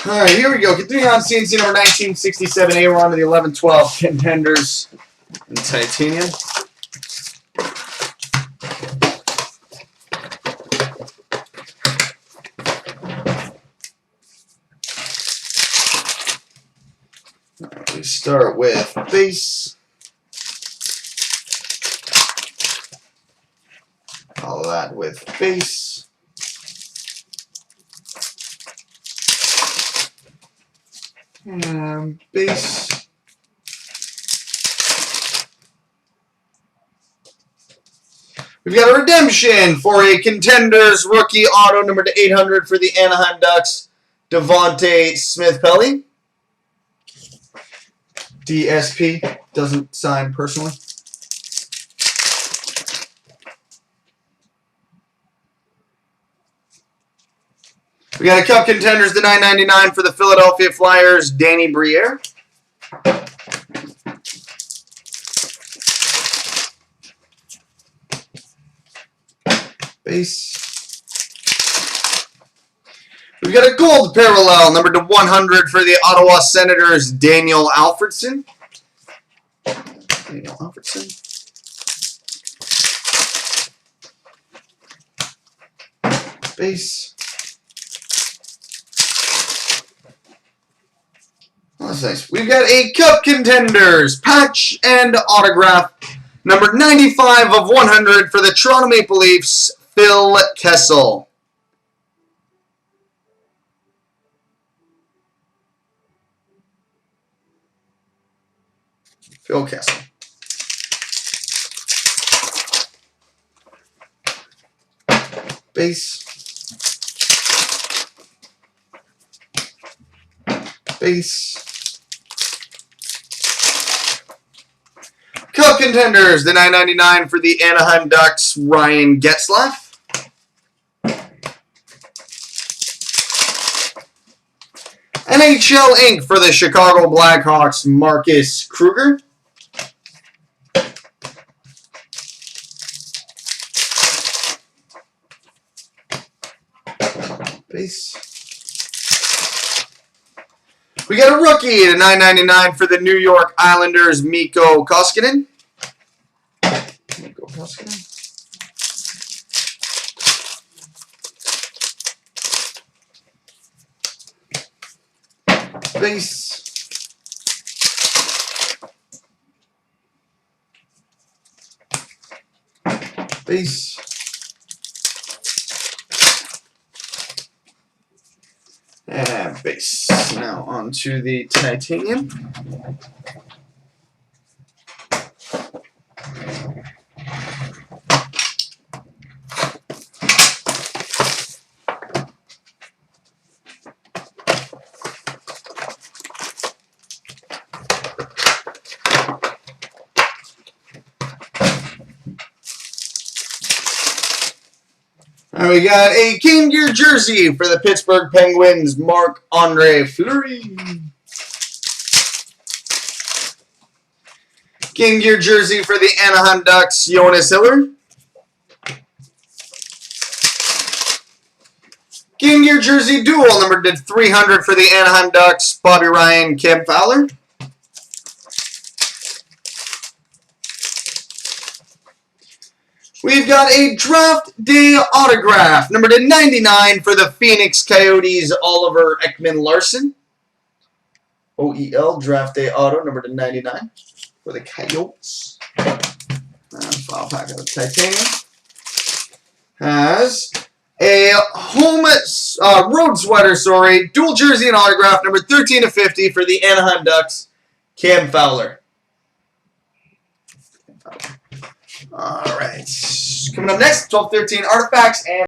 All right, here we go. Continuing on CNC number 1967. We're on to the 11-12 Contenders in titanium. We start with base. Follow that with base. And base. We've got a redemption for a Contenders rookie auto number to 800 for the Anaheim Ducks, Devontae Smith-Pelly. DSP, doesn't sign personally. We got a Cup Contenders to 999 for the Philadelphia Flyers, Danny Briere. Base. We've got a gold parallel, number to 100 for the Ottawa Senators, Daniel Alfredsson. Base. Oh, that's nice. We've got a Cup Contenders patch and autograph, number 95 of 100 for the Toronto Maple Leafs, Phil Kessel. Phil Kessel. Base. Base. Cup Contenders, the 999 for the Anaheim Ducks, Ryan Getzlaf. NHL Inc. for the Chicago Blackhawks, Marcus Kruger. Base. We got a rookie to 999 for the New York Islanders, Mikko Koskinen. Base. Base. And base. Now on to the titanium. And we got a Game Gear jersey for the Pittsburgh Penguins, Marc-Andre Fleury. Game Gear jersey for the Anaheim Ducks, Jonas Hiller. Game Gear jersey dual, number to 300 for the Anaheim Ducks, Bobby Ryan, Cam Fowler. We've got a draft day autograph, number to 99 for the Phoenix Coyotes, Oliver Ekman-Larsson. OEL, draft day auto, number to 99 for the Coyotes. File pack of titanium. Has a home road sweater, dual jersey and autograph, number 13 of 50 for the Anaheim Ducks, Cam Fowler. All right. Coming up next, 12-13 artifacts and